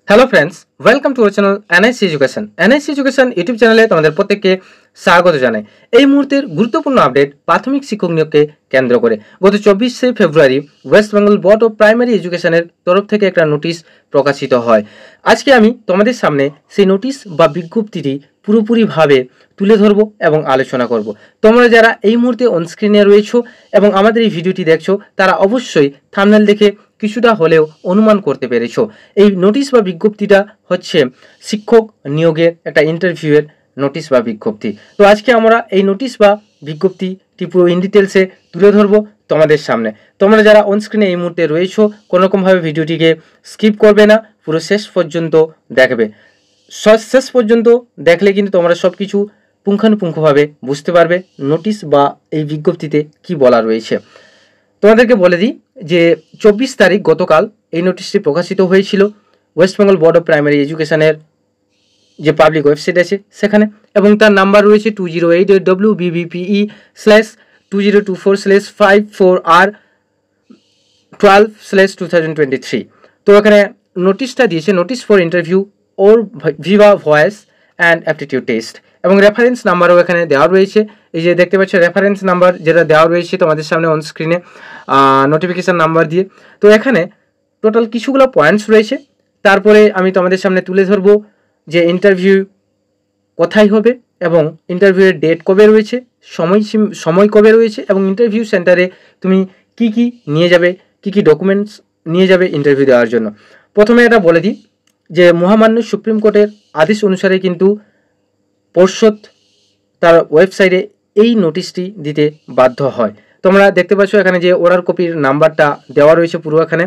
Hello friends, welcome to our channel NIC education. NIC education YouTube চ্যানেলে তোমাদের প্রত্যেককে স্বাগত জানাই। এই মুহূর্তের গুরুত্বপূর্ণ আপডেট প্রাথমিক শিক্ষক নিয়োগকে কেন্দ্র করে গত 24শে ফেব্রুয়ারি West Bengal board of primary এডুকেশনের তরফ থেকে একটা নোটিশ প্রকাশিত হয়। আজকে আমি তোমাদের সামনে সেই নোটিশ বা বিজ্ঞপ্তিটি পুরোপুরিভাবে তুলে ধরবো এবং আলোচনা করব। তোমরা যারা এই মুহূর্তে অনস্ক্রিনে রয়েছো এবং আমাদের এই ভিডিওটি দেখছো, তারা অবশ্যই থাম্বনেল দেখে কিছুটা হলেও অনুমান করতে পেরেছো। এই নোটিশ বা বিজ্ঞপ্তিটা হচ্ছে শিক্ষক নিয়োগের একটা ইন্টারভিউয়ের নোটিশ বা বিজ্ঞপ্তি। তো আজকে আমরা এই নোটিশ বা বিজ্ঞপ্তিটি পুরো ইন ডিটেলসে তুলে ধরবো তোমাদের সামনে। তোমরা যারা অনস্ক্রিনে এই মুহূর্তে রয়েছো, কোনোরকমভাবে ভিডিওটিকে স্কিপ করবে না, পুরো শেষ পর্যন্ত দেখবে। শেষ পর্যন্ত দেখলে কিন্তু তোমরা সব কিছু পুঙ্খানুপুঙ্খভাবে বুঝতে পারবে নোটিশ বা এই বিজ্ঞপ্তিতে কি বলা রয়েছে। তোমাদেরকে বলে দিই যে 24 তারিখ গতকাল এই নোটিশটি প্রকাশিত হয়েছিল West Bengal board of primary এডুকেশনের যে পাবলিক ওয়েবসাইট আছে সেখানে, এবং তার নাম্বার রয়েছে 2088WBBPE/2024/54R12/2023। তো এখানে নোটিশটা দিয়েছে notice for interview or Viva voice and aptitude test, এবং রেফারেন্স নাম্বারও এখানে দেওয়া রয়েছে। এই যে দেখতে পাচ্ছ রেফারেন্স নাম্বার যেটা দেওয়া রয়েছে তোমাদের সামনে অন স্ক্রিনে নোটিফিকেশান নাম্বার দিয়ে। তো এখানে টোটাল কিছুগুলো পয়েন্টস রয়েছে। তারপরে আমি তোমাদের সামনে তুলে ধরবো যে ইন্টারভিউ কোথায় হবে এবং ইন্টারভিউয়ের ডেট কবে রয়েছে, সময় কবে রয়েছে, এবং ইন্টারভিউ সেন্টারে তুমি কি কি নিয়ে যাবে, কি কি ডকুমেন্টস নিয়ে যাবে ইন্টারভিউ দেওয়ার জন্য। প্রথমে এটা বলে দিই যে মহামান্য সুপ্রিম কোর্টের আদেশ অনুসারে কিন্তু পর্ষদ তার ওয়েবসাইটে এই নোটিশটি দিতে বাধ্য হয়। তোমরা দেখতে পাচ্ছ এখানে যে অর্ডার কপির নাম্বারটা দেওয়া রয়েছে পুরো এখানে।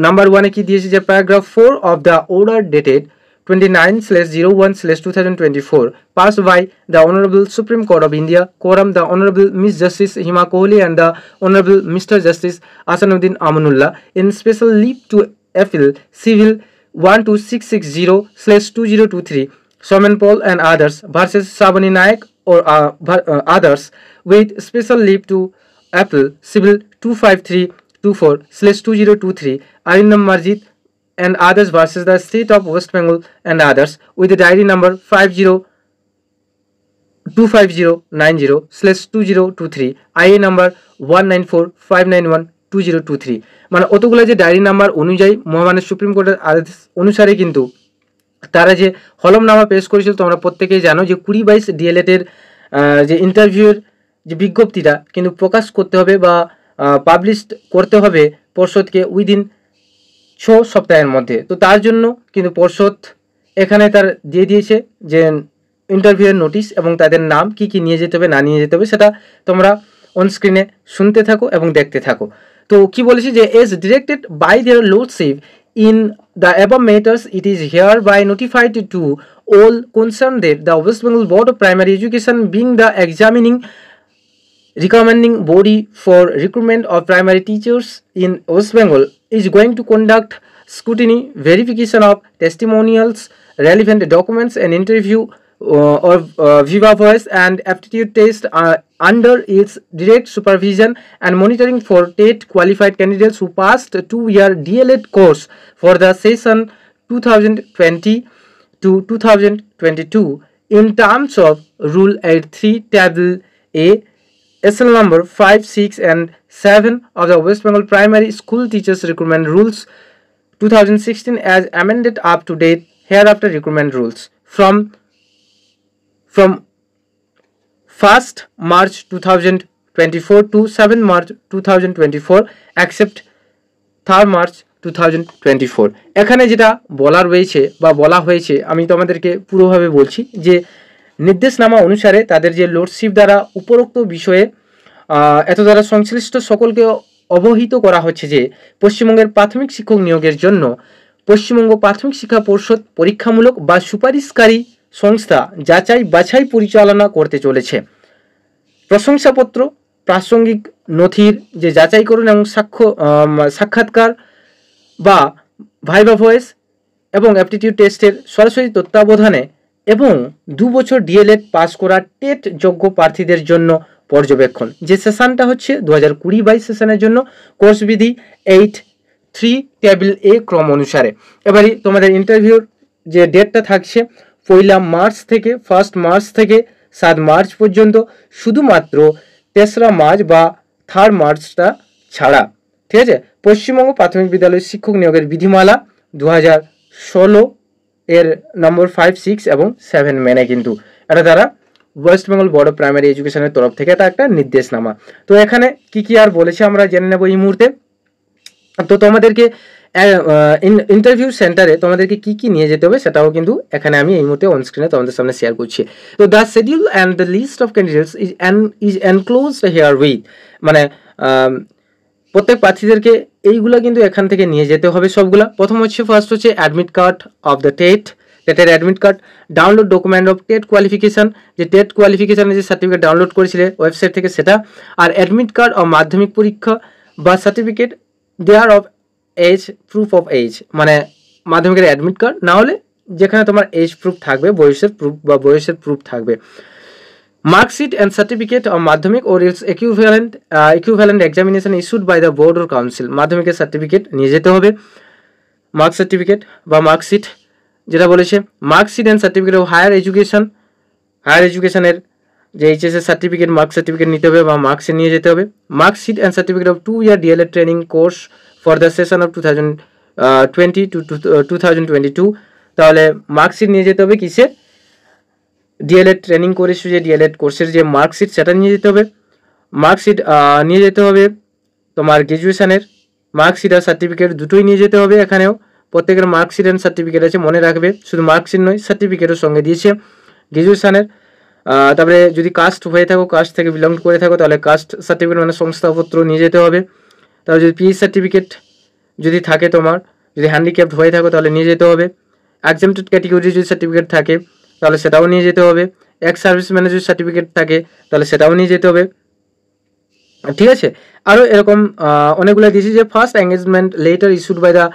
নাম্বার 1-এ কি দিয়েছে যে paragraph 4 of the order dated 29/01/2024 passed by the Honorable Supreme Court of India, quorum the Honorable Miss Justice Hima Kohli and the Honorable Mr. Justice Asanuddin Amanullah in special leave to appeal civil 12660/2023 Somen Paul and others versus Sabani Naik or others with special leave to appeal civil 25324/2023 Arindam Marjit and others versus the state of West Bengal and others with the diary number 25090/2023 IA number 1945912/2023। মানে অতগুলো যে diary number অনুযায়ী মহামান্য supreme কোর্টের আদেশ অনুসারে কিন্তু তারা যে হলমনামা পেশ করেছিল, তোমরা প্রত্যেকেই জানো যে 2022 ডিএলএড-এর যে ইন্টারভিউয়ের যে বিজ্ঞপ্তিটা কিন্তু প্রকাশ করতে হবে বা পাবলিশ করতে হবে পর্ষদকে উইদিন 6 সপ্তাহের মধ্যে। তো তার জন্য কিন্তু পর্ষদ এখানে তার দিয়ে দিয়েছে যে ইন্টারভিউয়ের নোটিশ এবং তাদের নাম কি কি নিয়ে যেতে হবে না নিয়ে যেতে হবে, সেটা তোমরা অন স্ক্রিনে শুনতে থাকো এবং দেখতে থাকো। তো কি বলেছি যে as directed by their lordship in the above matters, it is hereby notified to all concerned that the West Bengal Board of Primary Education, being the examining recommending body for recruitment of primary teachers in West Bengal, is going to conduct scrutiny, verification of testimonials, relevant documents, and interview of viva voice and aptitude test under its direct supervision and monitoring for TET qualified candidates who passed 2-year DLED course for the session 2020 to 2022 in terms of Rule 83 Table A, SL number 5, 6 and 7 of the West Bengal Primary School Teachers Recruitment Rules 2016 as amended up to date hereafter recruitment rules from 1st March 2024 to 7 March 2024 except 3rd March 2024। এখানে যেটা বলা রয়েছে বা বলা হয়েছে আমি তোমাদেরকে পুরোভাবে বলছি যে নির্দেশনামা অনুসারে তাদের যে লর্ডশিপ দ্বারা উপরোক্ত বিষয়ে এত দ্বারা সংশ্লিষ্ট সকলকে অবহিত করা হচ্ছে যে পশ্চিমবঙ্গের প্রাথমিক শিক্ষক নিয়োগের জন্য পশ্চিমবঙ্গ প্রাথমিক শিক্ষা পর্ষদ পরীক্ষামূলক বা সুপারিশকারী সংস্থা যাচাই বাছাই পরিচালনা করতে চলেছে। প্রশংসাপত্র, প্রাসঙ্গিক নথির যে যাচাইকরণ এবং সাক্ষাৎকার বা ভাইভা ভয়েস এবং অ্যাপটিটিউড টেস্টের সরাসরি তত্ত্বাবধানে এবং 2 বছর ডিএলএড পাস করা টেট যোগ্য প্রার্থীদের জন্য পর্যবেক্ষণ। যে সেশনটা হচ্ছে 2020-22 সেশনের জন্য কোর্স বিধি 8 3 টেবিল এ ক্রম অনুসারে। এবারে তোমাদের ইন্টারভিউর যে ডেটটা থাকছে 1 মার্চ থেকে 1 মার্চ থেকে 7 মার্চ পর্যন্ত, শুধুমাত্র 3রা মার্চ বা 3 মার্চটা ছাড়া, ঠিক আছে। পশ্চিমবঙ্গ প্রাথমিক বিদ্যালয় শিক্ষক নিয়োগের বিধিমালা 2016 এর নম্বর 5, 6 এবং 7 মেনে কিন্তু এটা তারা West Bengal board of primary এডুকেশনের তরফ থেকে এটা একটা নির্দেশনামা। তো এখানে কি আর বলেছে আমরা জেনে নেব এই মুহূর্তে। তো তোমাদেরকে ইন্টারভিউ সেন্টারে তোমাদেরকে কি নিয়ে যেতে হবে সেটাও কিন্তু এখানে আমি এই মুহূর্তে অন স্ক্রিনে তোমাদের সামনে শেয়ার করছি। তো the schedule and the list of candidates is enclosed herewith, মানে প্রত্যেক প্রার্থীদেরকে এইগুলো কিন্তু এখান থেকে নিয়ে যেতে হবে সবগুলা। প্রথম হচ্ছে ফার্স্ট হচ্ছে অ্যাডমিট কার্ড অফ দ্য টেটের admit card, download document of TET qualification, যে টেট কোয়ালিফিকেশনের যে সার্টিফিকেট ডাউনলোড করেছিলে ওয়েবসাইট থেকে সেটা, আর অ্যাডমিট কার্ড অফ মাধ্যমিক পরীক্ষা বা certificate thereof age, proof of age, মানে মাধ্যমিকের অ্যাডমিট কার্ড না হলে যেখানে তোমার এজ প্রুফ থাকবে, বয়সের প্রুফ বা বয়সের প্রুফ থাকবে, marksheet and certificate of Madhyamik or its equivalent examination issued by the board or council, মাধ্যমিকের সার্টিফিকেট নিয়ে যেতে হবে, মার্ক সার্টিফিকেট বা মার্কশিট যেটা বলেছে, marksheet and certificate of higher এডুকেশনের যে এইচএসের সার্টিফিকেট, মার্ক সার্টিফিকেট নিতে হবে বা মার্কশিট নিয়ে যেতে হবে, marksheet and certificate of 2 year DElEd training course for the session of 2020 to 2022, তাহলে মার্কশিট নিয়ে যেতে হবে কিসের, ডিএলএড ট্রেনিং করেছে যে ডিএলএড কোর্সের যে মার্কশিট সেটা নিয়ে যেতে হবে, মার্কশিট নিয়ে যেতে হবে তোমার গ্র্যাজুয়েশনের মার্কশিট আর সার্টিফিকেট দুটোই নিয়ে যেতে হবে। এখানেও প্রত্যেকের মার্কশিট অ্যান্ড সার্টিফিকেট আছে, মনে রাখবে, শুধু মার্কশিট নয় সার্টিফিকেটের সঙ্গে দিয়েছে গ্র্যাজুয়েশনের। তারপরে যদি কাস্ট হয়ে থাকো, কাস্ট থেকে বিলং করে থাকো তাহলে কাস্ট সার্টিফিকেট মানে সংস্থাপত্র নিয়ে যেতে হবে। তারপরে যদি পিএইচ সার্টিফিকেট যদি থাকে তোমার, যদি হ্যান্ডিক্যাপড হয়ে থাকো তাহলে নিয়ে যেতে হবে, এক্সামটেড ক্যাটেগরি যদি সার্টিফিকেট থাকে তাহলে সেটাও নিয়ে যেতে হবে, এক্স সার্ভিস ম্যানেজার সার্টিফিকেট থাকে তাহলে সেটাও নিয়ে যেতে হবে, ঠিক আছে। আরও এরকম অনেকগুলো দিয়েছি যে first engagement letter issued by the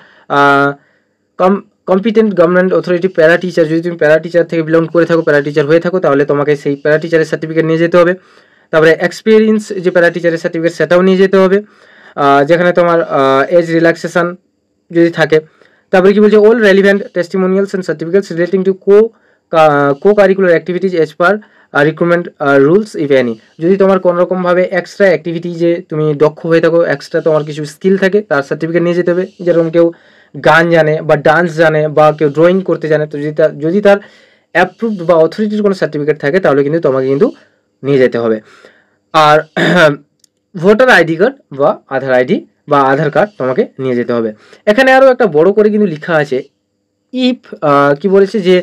competent government authority, para teacher, যদি তুমি প্যারা টিচার থেকে বিলং করে থাকো, প্যারা টিচার হয়ে থাকো তাহলে তোমাকে সেই প্যারা টিচারের সার্টিফিকেট নিয়ে যেতে হবে। তারপরে এক্সপিরিয়েন্স যে প্যারা টিচারের সার্টিফিকেট সেটাও নিয়ে যেতে হবে, যেখানে তোমার এজ রিল্যাক্সেশন যদি থাকে। তারপরে কি বলছে, all relevant testimonials and certificates relating to co curricular activities as per recruitment rules if any, যদি তোমার কোনোরকমভাবে এক্সট্রা অ্যাক্টিভিটি যে তুমি দক্ষ হয়ে থাকো, এক্সট্রা তোমার কিছু স্কিল থাকে তার সার্টিফিকেট নিয়ে যেতে হবে, যেরকম কেউ গান জানে বা ডান্স জানে বা কেউ ড্রয়িং করতে জানে, তো যদি তার অ্যাপ্রুভড বা অথরিটির কোনো সার্টিফিকেট থাকে তাহলে কিন্তু তোমাকে কিন্তু নিয়ে যেতে হবে। আর ভোটার আইডি কার্ড বা আধার কার্ড তোমাকে নিয়ে যেতে হবে। এখানে আরও একটা বড় করে কিন্তু লেখা আছে, ইফ কি বলেছে যে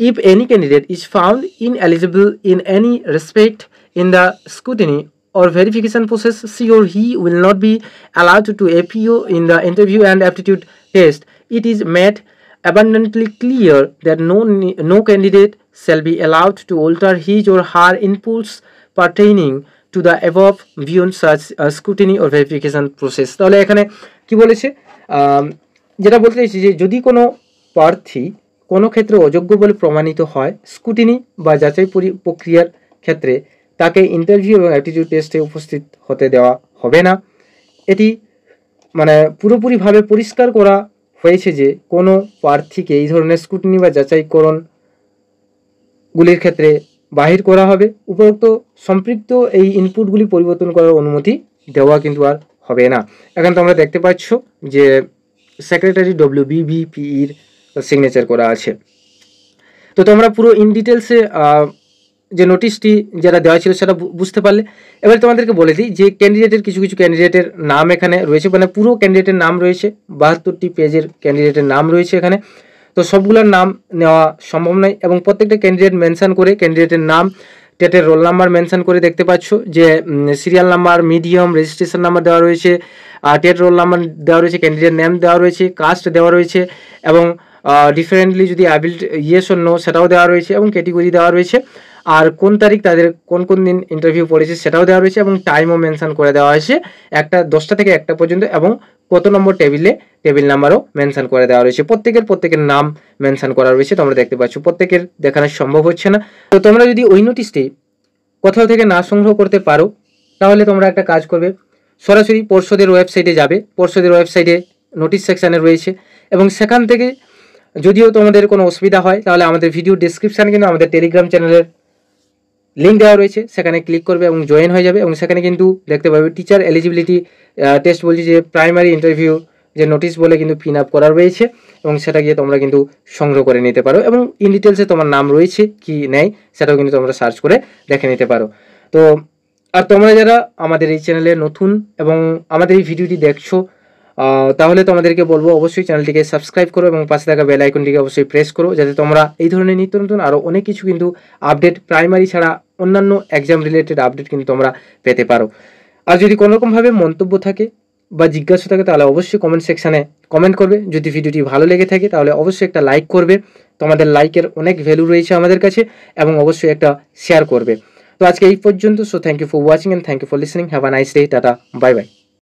if any candidate is found ineligible in any respect in the scrutiny or verification process, she or he will not be allowed to appear in the interview and aptitude test. It is made abundantly clear that no candidate shall be allowed to alter his or her inputs pertaining to the above beyond such scrutiny or verification process. তাহলে এখানে কি বলেছে, যেটা বলতে চাইছি যে যদি কোনো প্রার্থী কোনো ক্ষেত্রে অযোগ্য বলে প্রমাণিত হয়, স্ক্রুটিনি বা যাচাই প্রক্রিয়ার ক্ষেত্রে তাকে ইন্টারভিউ এবং অ্যাপটিটিউড টেস্টে উপস্থিত হতে দেওয়া হবে না। এটি মানে পুরোপুরিভাবে পরিষ্কার করা হয়েছে যে কোনো প্রার্থীকে এই ধরনের স্ক্রুটিনি বা যাচাইকরণগুলির ক্ষেত্রে বাহির করা হবে। উপরোক্ত সম্পৃক্ত এই ইনপুটগুলি পরিবর্তন করার অনুমতি দেওয়া কিন্তু আর হবে না। এখানে তোমরা দেখতে পাচ্ছ যে সেক্রেটারি WBBPEর সিগনেচার করা আছে। তো তোমরা পুরো ইন ডিটেলসে যে নোটিশটি যেটা দেওয়া ছিল সেটা বুঝতে পারলে। এবার তোমাদেরকে বলে দিই যে ক্যান্ডিডেটের কিছু ক্যান্ডিডেটের নাম এখানে রয়েছে, মানে পুরো ক্যান্ডিডেটের নাম রয়েছে, 72টি পেজের ক্যান্ডিডেটের নাম রয়েছে এখানে। তো সবগুলোর নাম নেওয়া সম্ভব নয় এবং প্রত্যেকটা ক্যান্ডিডেট মেনশন করে ক্যান্ডিডেটের নাম, টেটের রোল নাম্বার মেনশন করে দেখতে পাচ্ছ যে serial number, medium, registration number দেওয়া রয়েছে, টেট রোল নাম্বার দেওয়া রয়েছে, ক্যান্ডিডেট নেম দেওয়া রয়েছে, কাস্ট দেওয়া রয়েছে এবং ডিফারেন্টলি যদি অ্যাবিল্ড ইয়েস অর নো সেটাও দেওয়া রয়েছে এবং ক্যাটেগরি দেওয়া রয়েছে, আর কোন তারিখ তাদের কোন দিন ইন্টারভিউ পড়েছে সেটাও দেওয়া রয়েছে এবং টাইমও মেনশন করে দেওয়া হয়েছে 10টা থেকে 1টা পর্যন্ত এবং কত নম্বর টেবিল নাম্বারও মেনশন করে দেওয়া রয়েছে। প্রত্যেকের নাম মেনশন করা রয়েছে, তোমরা দেখতে পাচ্ছ। প্রত্যেকের দেখানো সম্ভব হচ্ছে না। তো তোমরা যদি ওই নোটিশটি কোথাও থেকে না সংগ্রহ করতে পারো তাহলে তোমরা একটা কাজ করবে, সরাসরি পর্ষদের ওয়েবসাইটে যাবে। পর্ষদের ওয়েবসাইটে নোটিশ সেকশানে রয়েছে, এবং সেখান থেকে যদিও তোমাদের কোনো অসুবিধা হয় তাহলে আমাদের ভিডিও ডিসক্রিপশানে কিন্তু আমাদের টেলিগ্রাম চ্যানেলের লিঙ্ক দেওয়া রয়েছে, সেখানে ক্লিক করবে এবং জয়েন হয়ে যাবে, এবং সেখানে কিন্তু দেখতে পাবে টিচার এলিজিবিলিটি টেস্ট বলছি যে প্রাইমারি ইন্টারভিউ যে নোটিশ বলে কিন্তু পিন আপ করা রয়েছে, এবং সেটা গিয়ে তোমরা কিন্তু সংগ্রহ করে নিতে পারো, এবং ইন ডিটেলসে তোমার নাম রয়েছে কি নেই সেটাও কিন্তু তোমরা সার্চ করে দেখে নিতে পারো। তো আর তোমরা যারা আমাদের এই চ্যানেলে নতুন এবং আমাদের এই ভিডিওটি দেখছো, তাহলে তোমাদেরকে বলবো অবশ্যই চ্যানেলটিকে সাবস্ক্রাইব করো এবং পাশে থাকা বেল আইকনটিকে অবশ্যই প্রেস করো, যাতে তোমরা এই ধরনের নিত্য নতুন আরও অনেক কিছু কিন্তু আপডেট প্রাইমারি ছাড়া অন্যান্য এক্সাম রিলেটেড আপডেট কিন্তু তোমরা পেতে পারো। আর যদি কোনোরকমভাবে মন্তব্য থাকে বা জিজ্ঞাসা থাকে তাহলে অবশ্যই কমেন্ট সেকশানে কমেন্ট করবে। যদি ভিডিওটি ভালো লেগে থাকে তাহলে অবশ্যই একটা লাইক করবে, তোমাদের লাইকের অনেক ভ্যালু রয়েছে আমাদের কাছে, এবং অবশ্যই একটা শেয়ার করবে। তো আজকে এই পর্যন্ত। So thank you for watching and thank you for listening. Have a nice day. Tata, bye by.